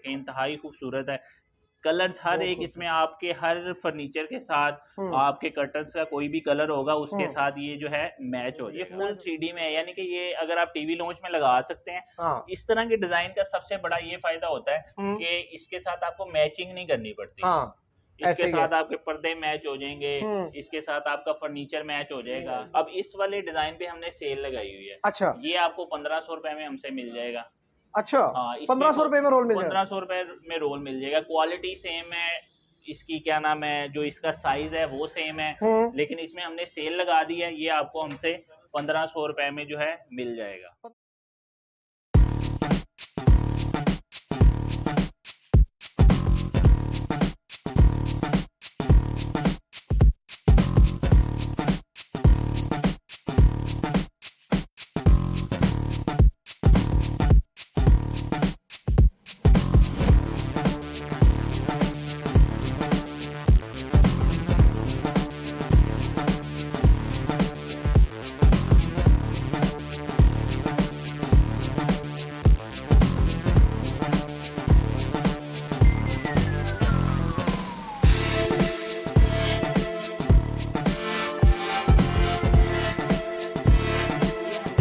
देखें, इंतहाई खूबसूरत है। कलर्स हर एक इसमें आपके हर फर्नीचर के साथ आपके कर्टन्स का कोई भी कलर होगा उसके साथ ये जो है मैच हो। ये फुल 3D में है, यानी कि ये अगर आप टीवी लॉन्च में लगा सकते हैं। इस तरह के डिजाइन का सबसे बड़ा ये फायदा होता है कि इसके साथ आपको मैचिंग नहीं करनी पड़ती। इसके साथ आपके पर्दे मैच हो जाएंगे, इसके साथ आपका फर्नीचर मैच हो जाएगा। अब इस वाले डिजाइन पे हमने सेल लगाई हुई है। अच्छा, ये आपको 1500 रुपए में हमसे मिल जाएगा। अच्छा, हाँ, 1500 रुपए में रोल मिल जाएगा। 1500 रुपए में रोल मिल जाएगा। क्वालिटी सेम है, इसकी क्या नाम है, जो इसका साइज है वो सेम है, लेकिन इसमें हमने सेल लगा दी है। ये आपको हमसे 1500 रुपए में जो है मिल जाएगा।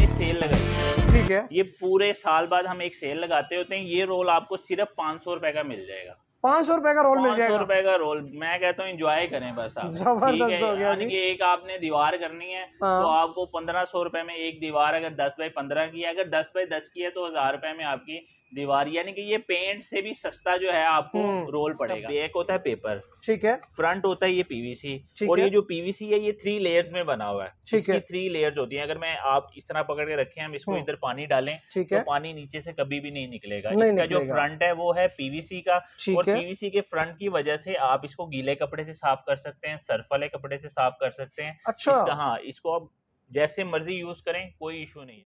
सेल लगाई, ठीक है, ये पूरे साल बाद हम एक सेल लगाते होते हैं। ये रोल आपको सिर्फ 500 रुपए का मिल जाएगा। 500 रुपए का रोल मिल जाएगा। 500 रुपए का रोल, मैं कहता हूँ एंजॉय करें बस आप। जबरदस्त हो गया यानी जी। कि एक आपने दीवार करनी है तो आपको 1500 रुपए में एक दीवार, अगर 10 बाई 15 की है, अगर 10 बाई 10 की है तो 1000 रुपए में आपकी दीवार। यानी कि ये पेंट से भी सस्ता जो है आपको रोल पड़ेगा। बैक होता है पेपर, ठीक है, फ्रंट होता है ये पीवीसी, और ये जो पीवीसी है ये 3 लेयर्स में बना हुआ है। इसकी 3 लेयर्स होती हैं। अगर मैं आप इस तरह पकड़ के रखें, हम इसको इधर पानी डालें तो पानी नीचे से कभी भी नहीं निकलेगा। इसका जो फ्रंट है वो है पीवीसी का, और पीवीसी के फ्रंट की वजह से आप इसको गीले कपड़े से साफ कर सकते हैं, सर्फ वाले कपड़े से साफ कर सकते हैं। अच्छा, इसका हाँ, इसको आप जैसे मर्जी यूज करें, कोई इशू नहीं है।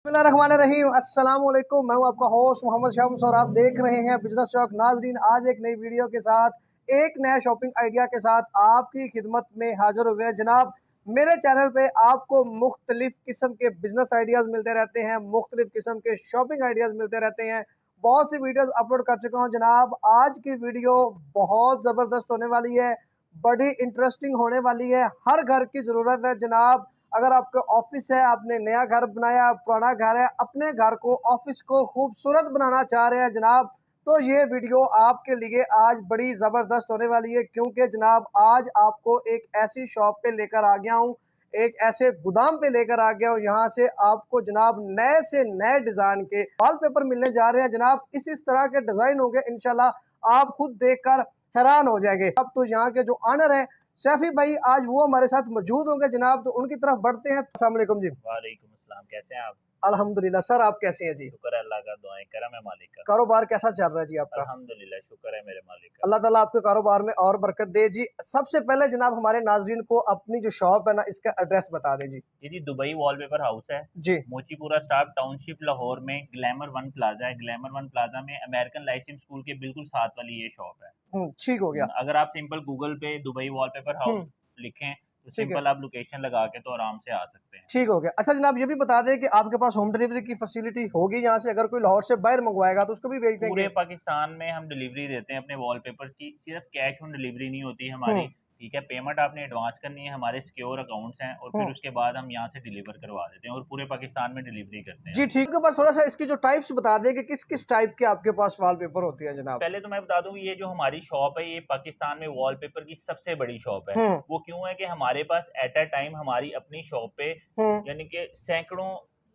बिस्मिल्लाहिर्रहमानिर्रहीम, अस्सलाम वालेकुम। मैं हूं आपका होस्ट मोहम्मद शम्स और आप देख रहे हैं बिजनेस चौक। नाजरीन, आज एक नई वीडियो के साथ, एक नया शॉपिंग आइडिया के साथ आपकी खिदमत में हाजिर हुए हैं। जनाब, मेरे चैनल पे आपको मुख्तलिफ किस्म के बिजनेस आइडियाज़ मिलते रहते हैं, मुख्तलिफ किस्म के शॉपिंग आइडियाज़ मिलते रहते हैं। बहुत सी वीडियोज़ अपलोड कर चुका हूँ जनाब। आज की वीडियो बहुत ज़बरदस्त होने वाली है, बड़ी इंटरेस्टिंग होने वाली है। हर घर की ज़रूरत है जनाब। अगर आपका ऑफिस है, आपने नया घर बनाया, पुराना घर है, अपने घर को, ऑफिस को खूबसूरत बनाना चाह रहे हैं जनाब, तो ये वीडियो आपके लिए आज बड़ी ज़बरदस्त होने वाली है। क्योंकि जनाब आज आपको एक ऐसी शॉप पे लेकर आ गया हूँ, एक ऐसे गोदाम पे लेकर आ गया हूँ, यहाँ से आपको जनाब नए से नए डिज़ाइन के वॉलपेपर मिलने जा रहे हैं जनाब। इस तरह के डिज़ाइन होंगे इंशाल्लाह, आप खुद देखकर हैरान हो जाएंगे। अब तो यहाँ के जो ऑनर है सैफी भाई, आज वो हमारे साथ मौजूद होंगे जनाब, तो उनकी तरफ बढ़ते हैं। अस्सलाम वालेकुम जी। वालेकुम अस्सलाम, कैसे हैं आप? अल्हम्दुलिल्लाह सर, आप कैसे हैं जी? शुक्र है अल्लाह का, दुआएं करम है मालिक का। कारोबार कैसा चल रहा है जी आपका? अल्हम्दुलिल्लाह, शुक्र है मेरे मालिक का। अल्लाह ताला आपके कारोबार में और बरकत दे जी। सबसे पहले जनाब हमारे नाज़रीन को अपनी जो शॉप है ना, इसका एड्रेस बता दें जी। ये जी दुबई वॉलपेपर हाउस है जी, मोचीपुरा स्टाफ टाउनशिप लाहौर में। ग्लैमर वन प्लाजा है, ग्लैमर वन प्लाजा में अमेरिकन लाइसेंस स्कूल के बिल्कुल साथ वाली ये शॉप है। ठीक हो गया। अगर आप सिंपल गूगल पे दुबई वॉलपेपर हाउस लिखें तो ठीक है, सिंपल आप लोकेशन लगा के तो आराम से आ सकते हैं। ठीक हो गया। अच्छा जनाब, ये भी बता दें कि आपके पास होम डिलीवरी की फैसिलिटी होगी यहाँ से? अगर कोई लाहौर से बाहर मंगवाएगा तो उसको भी भेज पूरे देंगे? पाकिस्तान में हम डिलीवरी देते हैं अपने वॉलपेपर्स की। सिर्फ कैश ऑन डिलीवरी नहीं होती हमारी, ठीक है। पेमेंट आपने एडवांस करनी है, हमारे सिक्योर अकाउंट्स हैं, और फिर उसके बाद हम यहाँ से डिलीवर करवा देते हैं और पूरे पाकिस्तान में डिलीवरी करते हैं जी हम। ठीक है। बस थोड़ा सा इसकी जो टाइप्स बता दें कि किस किस टाइप के आपके पास वॉलपेपर होते हैं जनाब। पहले तो मैं बता दूं, ये जो हमारी शॉप है ये पाकिस्तान में वॉलपेपर की सबसे बड़ी शॉप है। वो क्यों है कि हमारे पास एट अ टाइम हमारी अपनी शॉप पे यानी कि सैकड़ों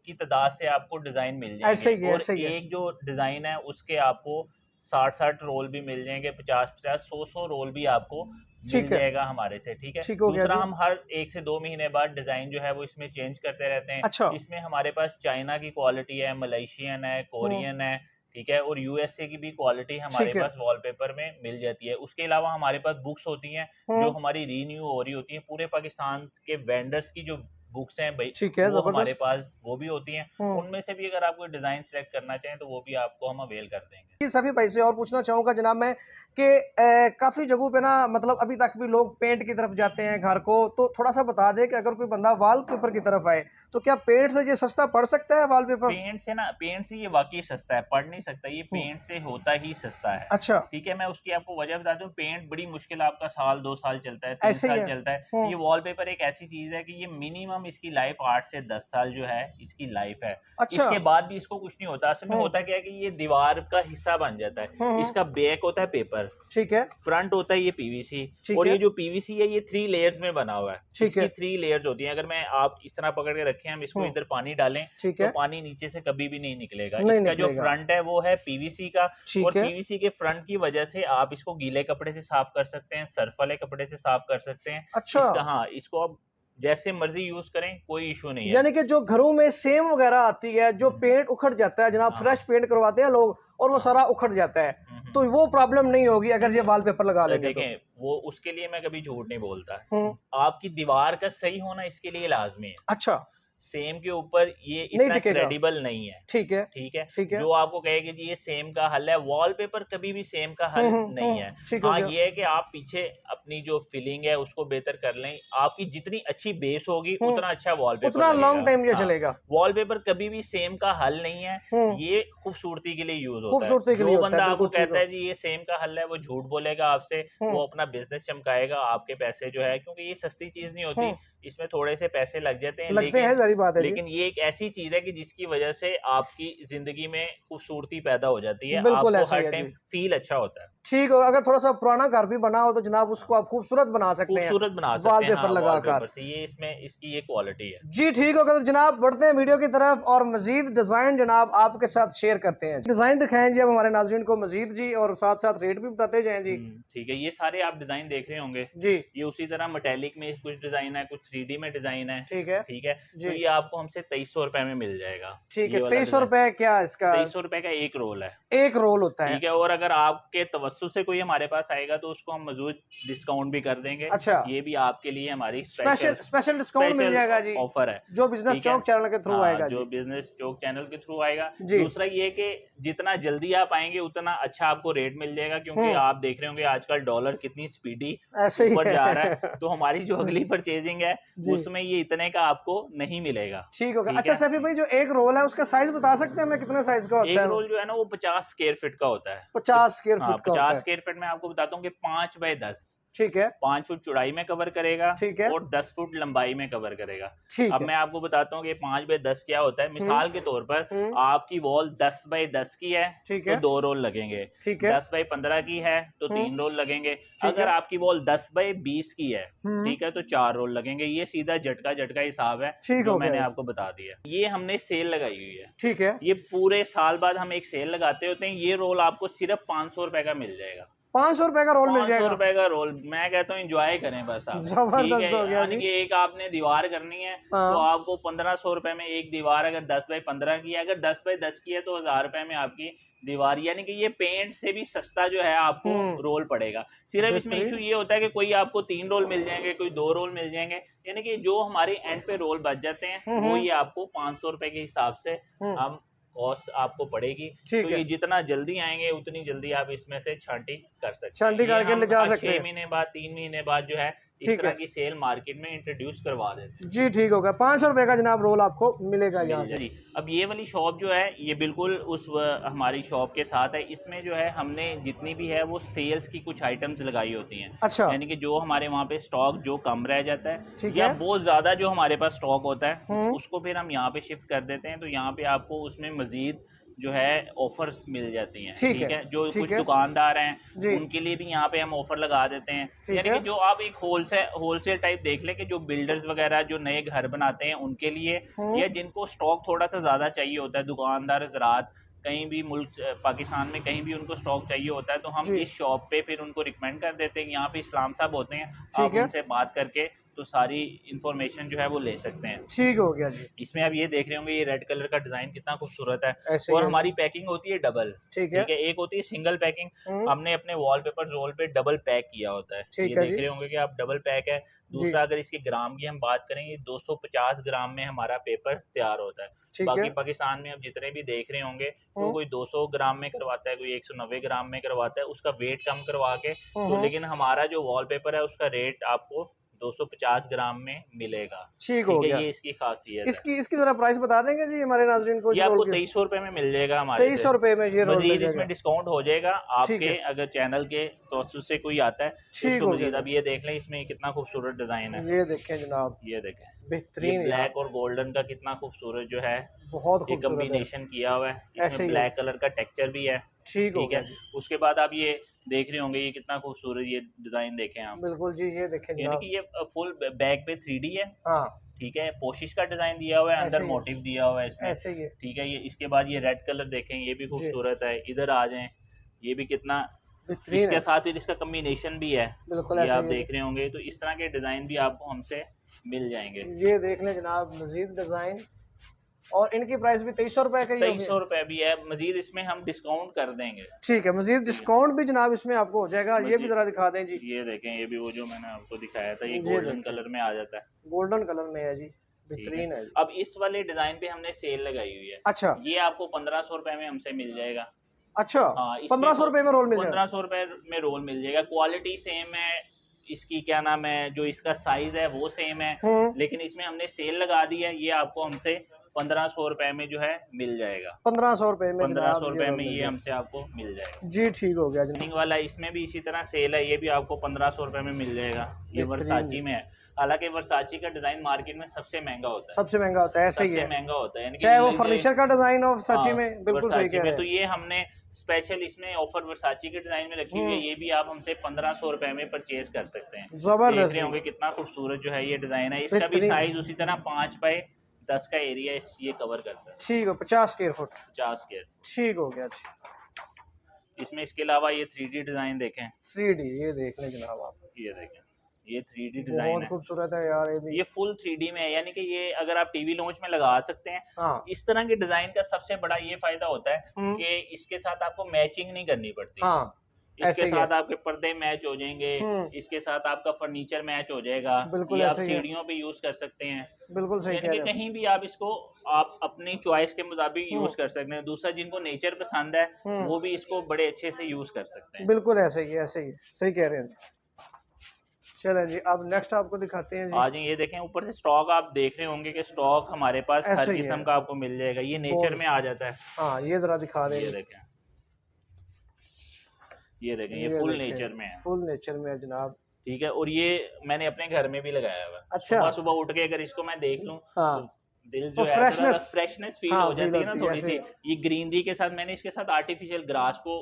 की तादाद से आपको डिजाइन मिल ऐसे ही जाएंगे, है, और ऐसे ही है। एक जो डिजाइन है उसके आपको 60-60 रोल भी मिल जाएंगे, 50-50 100-100 रोल भी आपको मिल ठीक है, जाएगा हमारे से, ठीक है। ठीक हो गया दूसरा, जी। हम हर 1 से 2 महीने बाद डिजाइन जो है वो इसमें चेंज करते रहते हैं। अच्छा। इसमें हमारे पास चाइना की क्वालिटी है, मलेशियन है, कोरियन है, ठीक है, और यूएसए की भी क्वालिटी हमारे ठीक है। पास वॉलपेपर में मिल जाती है। उसके अलावा हमारे पास बुक्स होती हैं जो हमारी रीन्यू हो रही होती हैं। पूरे पाकिस्तान के वेंडर्स की जो बुक्स हैं भाई, ठीक है, वो हमारे जबरदस्त। पास वो भी होती हैं। उनमें से भी अगर आप कोई डिज़ाइन सेलेक्ट करना चाहें तो वो भी आपको हम अवेल कर देंगे। सभी भाई से और पूछना चाहूंगा जनाब मैं कि काफी जगहों पे ना मतलब अभी तक भी लोग पेंट की तरफ जाते हैं घर को, तो थोड़ा सा बता दे कि अगर कोई बंदा वॉलपेपर की तरफ आए तो क्या पेंट से ये सस्ता पड़ सकता है वॉलपेपर? पेंट से ये वाकई सस्ता है, पड़ नहीं सकता, ये पेंट से होता ही सस्ता है। अच्छा, ठीक है, मैं उसकी आपको वजह बता दूं। पेंट बड़ी मुश्किल आपका साल 2 साल चलता है, 3 साल ऐसे ही चलता है। है। ये वॉलपेपर एक ऐसी चीज है कि ये मिनिमम इसकी लाइफ 8 से 10 साल जो है इसकी लाइफ है। अच्छा। इसके बाद भी इसको कुछ नहीं होता। असल में होता क्या है कि ये दीवार का हिस्सा बन जाता है। इसका बैक होता है पेपर, ठीक है, फ्रंट होता है ये पीवीसी, ठीक और है, ये जो पीवीसी है ये 3 लेयर्स में बना हुआ है। ठीक इसकी है, 3 लेयर्स होती हैं। अगर मैं आप इस तरह पकड़ के रखें, हम इसको इधर पानी डालें ठीक तो है, पानी नीचे से कभी भी नहीं निकलेगा। नहीं इसका जो निकलेगा, फ्रंट है वो है पीवीसी का, और ठीक है, पीवीसी के फ्रंट की वजह से आप इसको गीले कपड़े से साफ कर सकते हैं, सर्फ वाले कपड़े से साफ कर सकते हैं। अच्छा। इसका हाँ, इसको आप जैसे मर्जी यूज करें, कोई इशू नहीं है। यानी कि जो घरों में सेम वगैरह आती है, जो पेंट उखड़ जाता है जनाब, हाँ, फ्रेश पेंट करवाते हैं लोग और वो हाँ, सारा उखड़ जाता है, हम्म, तो वो प्रॉब्लम नहीं होगी अगर ये वॉलपेपर लगा लेंगे तो? देखें, वो उसके लिए मैं कभी झूठ नहीं बोलता। हम्म, आपकी दीवार का सही होना इसके लिए लाजमी है। अच्छा, सेम के ऊपर ये नहीं इतना टिकेगा, क्रेडिबल नहीं है। ठीक है, ठीक है, ठीक है, जो आपको कहे कि जी ये सेम का हल है, वॉलपेपर कभी भी सेम का हल नहीं है। ठीक हो हाँ, गया, ये है कि आप पीछे अपनी जो फीलिंग है उसको बेहतर कर लें। आपकी जितनी अच्छी बेस होगी उतना अच्छा वॉलपेपर उतना लॉन्ग टाइम ये हाँ, चलेगा। वॉलपेपर कभी भी सेम का हल नहीं है। ये खूबसूरती के लिए यूज होता है। खूबसूरती के लिए जो होता है, बंदा आपको बिल्कुल ठीक कहता हो। है जी ये सेम का हल है, वो झूठ बोलेगा आपसे, वो अपना बिजनेस चमकाएगा, आपके पैसे जो है, क्योंकि ये सस्ती चीज नहीं होती, इसमें थोड़े से पैसे लग जाते हैं। लगते हैं, सारी बात है जी, लेकिन ये एक ऐसी चीज है कि जिसकी वजह से आपकी जिंदगी में खूबसूरती पैदा हो जाती है, बिल्कुल आपको ऐसा हर ही है टाइम जी। फील अच्छा होता है। ठीक हो, अगर थोड़ा सा पुराना घर भी बना हो तो जनाब उसको आप खूबसूरत बना सकते हैं खूबसूरत बना सकते हैं, वॉलपेपर हाँ, लगाकर। वॉलपेपर से। ये इसमें इसकी ये क्वालिटी है। जी ठीक होगा, तो जनाब बढ़ते हैं वीडियो की तरफ और मजीद डिजाइन जनाब आपके साथ शेयर करते हैं। डिजाइन दिखाएं जी अब हमारे नाज़रीन को मजीद जी, और साथ साथ रेट भी बताते जाएं जी। ठीक है, ये सारे आप डिजाइन देख रहे होंगे। जी ये उसी तरह मेटेलिक में कुछ डिजाइन है, कुछ 3D में डिजाइन है। ठीक है ठीक है, जी, तो ये आपको हमसे 2300 रुपए में मिल जाएगा। ठीक है। ये वाला 2300 डिजाइन रुपए क्या इसका 2300 रुपए का एक रोल है। एक रोल होता है? ठीक है, और अगर आपके तवज्जो से कोई हमारे पास आएगा तो उसको हम मजबूत डिस्काउंट भी कर देंगे। अच्छा, ये भी आपके लिए हमारी स्पेशल स्पेशल डिस्काउंट मिल जाएगा जी, ऑफर है। जो बिजनेस ठीक है, चौक चैनल के थ्रू हाँ, आएगा जो जी। बिजनेस चौक चैनल के थ्रू आएगा। जी दूसरा ये कि जितना जल्दी आप आएंगे उतना अच्छा आपको रेट मिल जाएगा, क्योंकि आप देख रहे होंगे आजकल डॉलर कितनी स्पीडी ऐसे ही ऊपर जा रहा है है, तो हमारी जो अगली परचेजिंग है जी उसमें ये इतने का आपको नहीं मिलेगा। ठीक होगा। ठीक अच्छा है, सैफी भाई, जो एक रोल है उसका साइज बता सकते हैं हमें कितने साइज का होता एक है? रोल जो है ना वो 50 स्क्वायर फीट का होता है। 50 स्क्वायर हाँ, फुट का होता 50 है, स्क्वायर फीट में आपको बताता हूँ कि 5x10, ठीक है 5 फुट चौड़ाई में कवर करेगा ठीक है और 10 फुट लंबाई में कवर करेगा। ठीक अब है। मैं आपको बताता हूँ कि 5x10 क्या होता है। मिसाल के तौर पर आपकी वॉल 10x10 की है ठीक तो है 2 रोल लगेंगे, ठीक है 10x15 की है तो 3 रोल लगेंगे, ठीक अगर है आपकी वॉल 10x20 की है, ठीक है, तो 4 रोल लगेंगे। ये सीधा झटका झटका हिसाब है ठीक जो हो मैंने गया आपको बता दिया। ये हमने सेल लगाई हुई है। ठीक है। ये पूरे साल बाद हम एक सेल लगाते होते हैं। ये रोल आपको सिर्फ 500 रुपए का मिल जाएगा। 500 रुपए का रोल मिल 500 जाएगा? रुपए का रोल। मैं कहता हूँ एंजॉय करें बस आप। ठीक जबरदस्त है, हो गया यानी जी। कि एक आपने दीवार करनी है तो हाँ आपको 1500 रुपए में एक दीवार, अगर 10x15 की है, अगर 10x10 की है तो 1000 रुपए में आपकी दीवार। यानी कि ये पेंट से भी सस्ता जो है आपको रोल पड़ेगा। सिर्फ इसमें इशू ये होता है कि कोई आपको 3 रोल मिल जाएंगे, कोई 2 रोल मिल जाएंगे, यानी कि जो हमारे एंड पे रोल बच जाते हैं वो ये आपको 500 रुपए के हिसाब से हम कॉस्ट आपको पड़ेगी। तो ठीक है, ये जितना जल्दी आएंगे उतनी जल्दी आप इसमें से छांटी कर सकते हैं। छांटी ये करके हम ले जा हर सकते 6 हैं। महीने बाद, 3 महीने बाद जो है इस ठीक तरह है की सेल मार्केट में इंट्रोड्यूस करवा देते हैं। जी ठीक होगा। 500 रुपए का जनाब रोल आपको मिलेगा यहाँ मिल से। जाए। अब ये वाली शॉप जो है ये बिल्कुल उस हमारी शॉप के साथ है। इसमें जो है हमने जितनी भी है वो सेल्स की कुछ आइटम्स लगाई होती हैं। अच्छा यानी कि जो हमारे वहाँ पे स्टॉक जो कम रह जाता है ठीक या है बहुत ज़्यादा जो हमारे पास स्टॉक होता है उसको फिर हम यहाँ पे शिफ्ट कर देते हैं, तो यहाँ पे आपको उसमें मज़ीद जो है ऑफर्स मिल जाती हैं। ठीक है, जो ठीक कुछ है दुकानदार हैं जी उनके लिए भी यहाँ पे हम ऑफर लगा देते हैं। ठीक यानी है कि जो आप एक होलसेल टाइप देख लें कि जो बिल्डर्स वगैरह जो नए घर बनाते हैं उनके लिए, या जिनको स्टॉक थोड़ा सा ज़्यादा चाहिए होता है, दुकानदार ज़रात कहीं भी मुल्क पाकिस्तान में कहीं भी उनको स्टॉक चाहिए होता है, तो हम जी इस शॉप पे फिर उनको रिकमेंड कर देते हैं। यहाँ पे इस्लाम साहब होते हैं, ठीक आप है उनसे बात करके तो सारी इंफॉर्मेशन जो है वो ले सकते हैं। ठीक हो गया जी। इसमें आप ये देख रहे होंगे, ये रेड कलर का डिजाइन कितना खूबसूरत है। ऐसे और ही हमारी पैकिंग होती है डबल। ठीक है। ठीक है, एक होती है सिंगल पैकिंग, हम्म, हमने अपने वॉलपेपर रोल पे डबल पैक किया होता है। ठीक ये है देख जी। रहे होंगे कि आप डबल पैक है। जी दूसरा, अगर इसके ग्राम की हम बात करें, ये 250 ग्राम में हमारा पेपर तैयार होता है। ठीक है। बाकी पाकिस्तान में अब जितने भी देख रहे होंगे तो हम्म, कोई 200 ग्राम में करवाता है, कोई 190 ग्राम में करवाता है, उसका वेट कम करवा के। तो हम्म, लेकिन हमारा जो वॉलपेपर है उसका रेट आपको 250 ग्राम में मिलेगा। ठीक हो ठीक है, गया। ये इसकी खासियत है। इसकी इसकी जरा प्राइस बता देंगे जी हमारे नाजरीन को इस ये रोल आपको के? 2300 रुपये में मिल जाएगा हमारे से। 2300 रुपये में ये रोल मिल मजीद जाएगा। इसमें डिस्काउंट हो जाएगा ठीक आपके, है। अगर चैनल के तो से कोई आता है तो ठीक उसको हो मजीद। गया अब ये देख लें, इसमें कितना खूबसूरत डिजाइन है। ये देखें जनाब, ये देखें, ये बेहतरीन यार, ब्लैक और गोल्डन का कितना खूबसूरत जो है बहुत ये खूबसूरत है। कम्बिनेशन किया हुआ है। ऐसे इसमें ही है। ब्लैक कलर का टेक्सचर भी है। ठीक हो ठीक गया है, जी। उसके बाद आप ये देख रहे होंगे, ये कितना खूबसूरत ये डिजाइन देखें आप। बिल्कुल जी, ये देखें यानी जनाब। कि ये फुल बैक पे 3D है। हाँ ठीक है, पोशिश का डिजाइन दिया हुआ है, ऐसे अंदर ही है। मोटिव दिया हुआ है इसमें। ऐसे ही है ठीक है, ये इसके बाद ये रेड कलर देखें, ये भी जी, खूबसूरत है। इधर आ जाएं, ये भी कितना, बेहतरीन इसके है। साथ फिर इसका कम्बिनेशन भी है। बिल्कुल ये ऐसे आप ही है। देख रहे होंगे, तो इस तरह के डिजाइन भी आपको हमसे मिल जाएंगे। ये देख लें जनाब, मजीद डिजाइन, और इनकी प्राइस भी 2300 रुपये का ही होगी। 2300 रुपये भी है, मजीद इसमें हम डिस्काउंट कर देंगे। ठीक है, मजीद ठीक है, डिस्काउंट भी जनाब इसमें आपको हो जाएगा। ये भी मजीद जरा दिखा दें जी। ये देखें, ये भी वो जो मैंने आपको दिखाया था, ये ये गोल्डन देखें, कलर में आ जाता है। गोल्डन कलर में है जी, ठीक है, बेहतरीन है जी। अब इस वाले डिजाइन पे हमने सेल लगाई हुई है। अच्छा ये आपको 1500 रुपये में हमसे मिल जाएगा। अच्छा, हाँ, इसमें 1500 रुपये में रोल मिल जाएगा। 1500 रुपये में रोल मिल जाएगा। क्वालिटी सेम है इसकी, क्या नाम है, जो इसका साइज है वो सेम है, लेकिन इसमें हमने सेल लगा दी है। ये आपको हमसे 1500 रुपये में जो है मिल जाएगा। 1500 रुपये में पंद्रह जनाब सौ ये रुपये रोल में मिल ये जाएगा। हमसे आपको मिल जाएगा। जी ठीक हो गया जनाब। लाइनिंग वाला इसमें भी इसी तरह सेल है, ये भी आपको 1500 रुपये में मिल जाएगा। ये वर्साची में है। हालांकि वर्साची का डिजाइन मार्केट में सबसे महंगा होता है। सबसे महंगा होता है, ऐसे ही सबसे है, महंगा होता है, यानी कि चाहे वो ये फर्नीचर का डिजाइन हो सच्ची हाँ, में। बिल्कुल सही वर्साची कह में रहे तो हैं। ये हमने स्पेशल इसमें ऑफर वर्साची के डिजाइन में रखी हुई है। ये भी आप हमसे 1500 रुपये में परचेज कर सकते हैं। देख जबरदस्त रहे जी, होंगे कितना खूबसूरत जो है ये डिजाइन है। इसका भी बेहतरीन। साइज उसी तरह 5x10 का एरिया ये कवर करता है। ठीक हो, 50 स्क्वायर फुट। 50 स्क्वायर। ठीक हो गया जी। इसमें इसके अलावा ये 3D डिजाइन देखें, 3D ये देख लें जनाब आप, ये देखें, ये 3D डिजाइन बहुत है। खूबसूरत है यार ये भी। ये फुल 3D में है, यानी कि ये अगर आप टीवी लॉन्च में लगा सकते हैं। हाँ इस तरह के डिजाइन का सबसे बड़ा ये फायदा होता है हम्म, कि इसके साथ आपको मैचिंग नहीं करनी पड़ती। हाँ इसके ऐसे ही है। साथ आपके पर्दे मैच हो जाएंगे, इसके साथ आपका फर्नीचर मैच हो जाएगा। बिल्कुल ये आप ऐसे ही है। सीढ़ियों पे यूज कर सकते हैं। बिल्कुल सही यानी कह कि रहे हैं। कहीं भी आप इसको आप अपनी चॉइस के मुताबिक यूज कर सकते हैं। दूसरा, जिनको नेचर पसंद है वो भी इसको बड़े अच्छे से यूज कर सकते हैं। बिल्कुल ऐसे ही है, ऐसे ही है, सही कह रहे हैं। चलें जी, अब नेक्स्ट आपको दिखाते हैं जी। आज ये देखें, ऊपर से स्टॉक आप देख रहे होंगे कि स्टॉक हमारे पास ऐसे हर ही किस्म है। का आपको मिल जाएगा। ये नेचर में आ जाता है। हाँ ये जरा दिखा दें। ये देखें, ये देखें, ये फुल देखें, नेचर में है। फुल नेचर में है जनाब। ठीक है, और ये मैंने अपने घर में भी लगाया हुआ है। अच्छा। सुबह सुबह उठ के अगर इसको मैं देख लूं हाँ तो दिल तो जो है थोड़ा फ्रेशनेस, फ्रेशनेस फील हाँ हो जाती है ना, फील थोड़ी होती सी। है, ऐसे। ये ग्रीनरी के साथ मैंने इसके साथ आर्टिफिशियल ग्रास को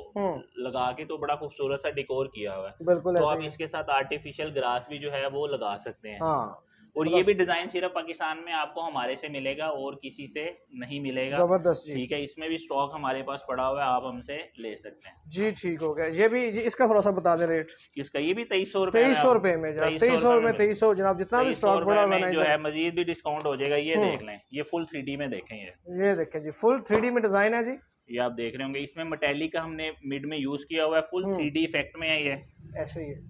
लगा के तो बड़ा खूबसूरत सा डेकोर किया हुआ है। बिल्कुल तो ऐसे आप ही है। इसके साथ आर्टिफिशियल ग्रास भी जो है वो लगा सकते हैं। हाँ और ये भी डिजाइन सिर्फ पाकिस्तान में आपको हमारे से मिलेगा और किसी से नहीं मिलेगा। जबरदस्त जी। ठीक है, इसमें भी स्टॉक हमारे पास पड़ा हुआ है, आप हमसे ले सकते हैं। जी ठीक हो गया। ये भी इसका थोड़ा सा बता दें रेट। किसका? ये भी 2300 रुपये 2300 रुपये में जनाब, 2300 में 2300 जनाब, जितना भी स्टॉक बड़ा हुआ है जो है मजीद भी डिस्काउंट हो जाएगा। ये देख लें, ये फुल 3D में देखें। ये देखें जी, फुल 3D में डिजाइन है जी। ये आप देख रहे होंगे, इसमें मेटेलिक का हमने मिड में यूज किया हुआ है। फुल 3D इफेक्ट में है ये। ऐसे ही है,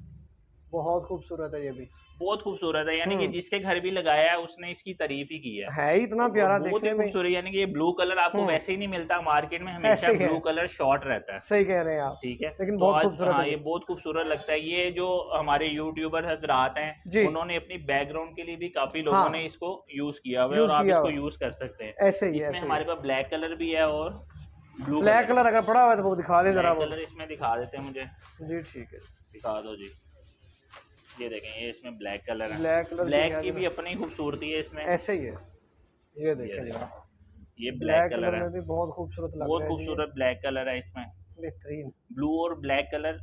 बहुत खूबसूरत है ये भी, बहुत खूबसूरत है। यानी कि जिसके घर भी लगाया है उसने इसकी तारीफ ही की है ही इतना प्यारा बहुत देखने ही में। खूबसूरत। यानी कि ये ब्लू कलर आपको वैसे ही नहीं मिलता मार्केट में, हमेशा ऐसे ही है। ब्लू कलर शॉर्ट रहता है। सही कह रहे हैं आप। ठीक है, लेकिन तो बहुत आज खूबसूरत हाँ है ये बहुत खूबसूरत लगता है। ये जो हमारे यूट्यूबर हजरात जी। हैं उन्होंने अपनी बैकग्राउंड के लिए भी काफी लोगों हाँ ने इसको यूज किया हुआ है, यूज और आप किया इसको हुआ है। यूज कर सकते हैं। ऐसे ही है, इसमें ऐसे ही हमारे है। पास ब्लैक कलर भी है और ब्लू ब्लैक कलर अगर पड़ा हुआ है तो वो दिखा दें जरा। ब्लैक वो कलर इसमें दिखा देते हैं मुझे। जी ठीक है, दिखा दो जी। ये देखें, ये इसमें ब्लैक कलर है। ब्लैक कलर ब्लैक की भी अपनी खूबसूरती है इसमें। ऐसे ही है। ये देखें जनाब, ये ब्लैक ब्लैक कलर कलर है, में भी बहुत खूबसूरत लग रहा है। बहुत खूबसूरत ब्लैक कलर है इसमें। बेहतरीन। ब्लू और ब्लैक कलर,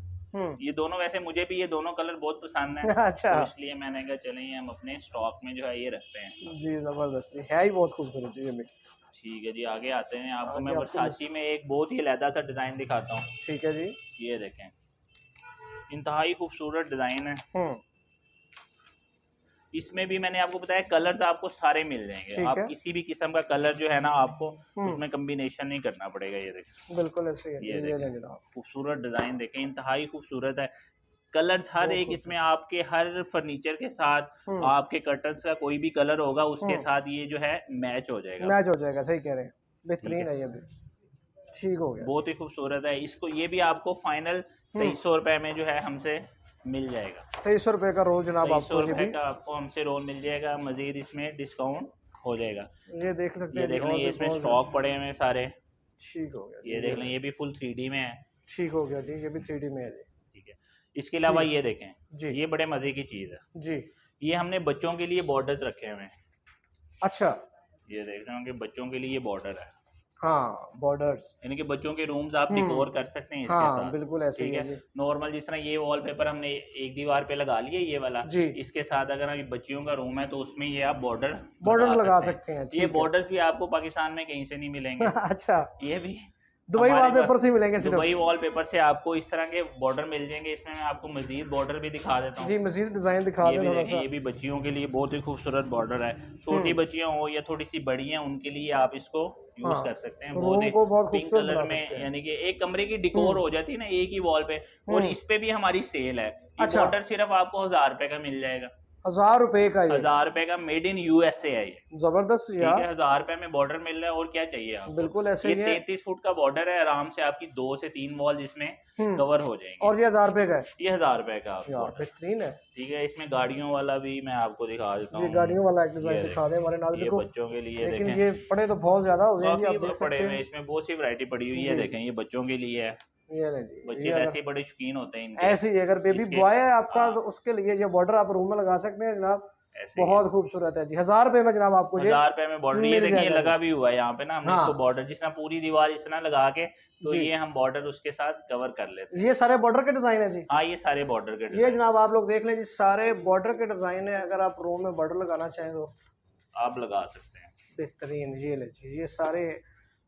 ये दोनों, वैसे मुझे भी ये दोनों कलर बहुत पसंद है। अच्छा, तो इसलिए मैंने कहा चलें ये हम अपने स्टॉक में जो है ये रखते हैं। जी जबरदस्त है ही, बहुत खूबसूरत जी ये भी। ठीक है जी, आगे आते हैं। आपको आगे मैं आपको वर्साची में एक बहुत ही अलहदा सा डिज़ाइन दिखाता हूँ। ठीक है जी। ये देखें, इंतहाई खूबसूरत डिज़ाइन है। इसमें भी मैंने आपको बताया कलर्स आपको सारे मिल जाएंगे, आप किसी भी किस्म का कलर जो है ना आपको उसमें कम्बिनेशन नहीं करना पड़ेगा। ये देखें बिल्कुल ऐसे ही ये देखें खूबसूरत डिजाइन देखें, इंतहाई खूबसूरत है। कलर्स हर एक इसमें आपके हर फर्नीचर के साथ आपके कर्टन्स का कोई भी कलर होगा उसके साथ ये जो है मैच हो जाएगा। मैच हो जाएगा, सही कह रहे हैं, बेहतरीन है ये भी, ठीक हो गया, बहुत ही खूबसूरत है। इसको ये भी आपको फाइनल 2300 रुपए में जो है हमसे मिल जाएगा। 2300 रुपए का रोल जनाब, 2300 रुपए का आपको हमसे रोल मिल जाएगा, मजीद इसमें डिस्काउंट हो जाएगा। ये देख सकते हैं, ये देख लें, ये इसमें स्टॉक पड़े हुए सारे, ठीक हो गया। ये देख लें, ये भी फुल 3D में है, ठीक हो गया जी, ये भी 3D में है जी, ठीक है। इसके अलावा ये देखें जी, ये बड़े मजे की चीज है जी, ये हमने बच्चों के लिए बॉर्डर्स रखे हुए हैं। अच्छा, ये देख रहे होंगे बच्चों के लिए ये बॉर्डर है, हाँ बॉर्डर्स, यानी कि बच्चों के रूम्स आप डिकोर कर सकते हैं इसके साथ। बिल्कुल ऐसे ठीक ही है, नॉर्मल जिस तरह ये वॉलपेपर हमने एक दीवार पे लगा लिए ये वाला जी, इसके साथ अगर अभी बच्चियों का रूम है तो उसमें ये आप बॉर्डर्स लगा सकते हैं। ये बॉर्डर्स भी आपको पाकिस्तान में कहीं से नहीं मिलेंगे। अच्छा, ये भी दुबई वॉलपेपर से मिलेंगे, दुबई वॉलपेपर से आपको इस तरह के बॉर्डर मिल जाएंगे। इसमें मैं आपको मजीद बॉर्डर भी दिखा देता हूँ जी, मजीद डिजाइन दिखा दें थोड़ा सा। ये भी बच्चियों के लिए बहुत ही खूबसूरत बॉर्डर है, छोटी बच्चियां हो या थोड़ी सी बड़ी हैं उनके लिए आप इसको यूज कर सकते हैं। बहुत पिंक कलर में, यानी कि एक कमरे की डिकोर हो जाती है ना एक ही वॉल पे। और इस पे भी हमारी सेल है। ये बॉर्डर सिर्फ आपको 1000 रुपए का मिल जाएगा। 1000 रुपए का, 1000 रुपए का, मेड इन USA है ये, जबरदस्त यार। 1000 रुपए में बॉर्डर मिल रहा है, और क्या चाहिए आपको। बिल्कुल ऐसे ये ही है। 33 फुट का बॉर्डर है, आराम से आपकी 2 से 3 वॉल जिसमें कवर हो जाएंगे। और ये 1000 रुपए का है, ये 1000 रुपए का यार बेहतरीन है। ठीक है, इसमें गाड़ियों वाला भी मैं आपको दिखा देता हूँ। जी, गाड़ियों वाला एक डिजाइन दिखा दें हमारे नाज़रीन को, बच्चों के लिए। लेकिन ये पड़े तो बहुत ज्यादा हो गए जी, आप देख सकते हैं। इसमें बहुत सी वैरायटी पड़ी हुई है, देखें ये बच्चों के लिए है। ये ले जी, बच्चे वैसे बड़े शौकीन होते हैं इनके। ऐसे ही अगर बेबी बॉय है आपका तो उसके लिए ये बॉर्डर आप रूम में लगा सकते हैं जनाब, बहुत खूबसूरत है जी। 1000 रुपए में जनाब आपको 1000 रुपए में बॉर्डर, ये देखिए लगा भी हुआ है यहाँ पे ना, हमने इसको बॉर्डर जिस तरह पूरी दीवार इस तरह लगा के तो ये हम बॉर्डर उसके साथ कवर कर लेते हैं। ये सारे बॉर्डर के डिजाइन है जी, हाँ ये सारे बॉर्डर के डिजाइन। ये जनाब आप लोग देख लें जी, सारे बॉर्डर के डिजाइन है। अगर आप रूम में बॉर्डर लगाना चाहें तो आप लगा सकते हैं, बेहतरीन। ये ले जी, ये सारे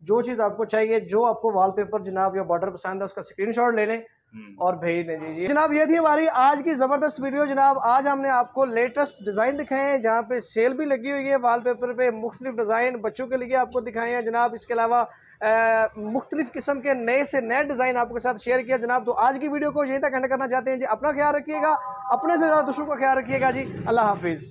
जो चीज आपको चाहिए, जो आपको वॉलपेपर जनाब या बॉर्डर पसंद है उसका स्क्रीनशॉट ले लें और भेज दें जी। जनाब ये थी हमारी आज की ज़बरदस्त वीडियो। जनाब आज हमने आपको लेटेस्ट डिज़ाइन दिखाए हैं, जहाँ पे सेल भी लगी हुई है वॉलपेपर पे, मुख्तलिफ डिज़ाइन बच्चों के लिए आपको दिखाए हैं जनाब। इसके अलावा मुख्तलिफ किस्म के नए से नए डिज़ाइन आपके साथ शेयर किया जनाब। तो आज की वीडियो को यहीं तक एंड करना चाहते हैं जी। अपना ख्याल रखिएगा, अपने से ज़्यादा दूसरों का ख्याल रखिएगा जी। अल्लाह हाफिज़।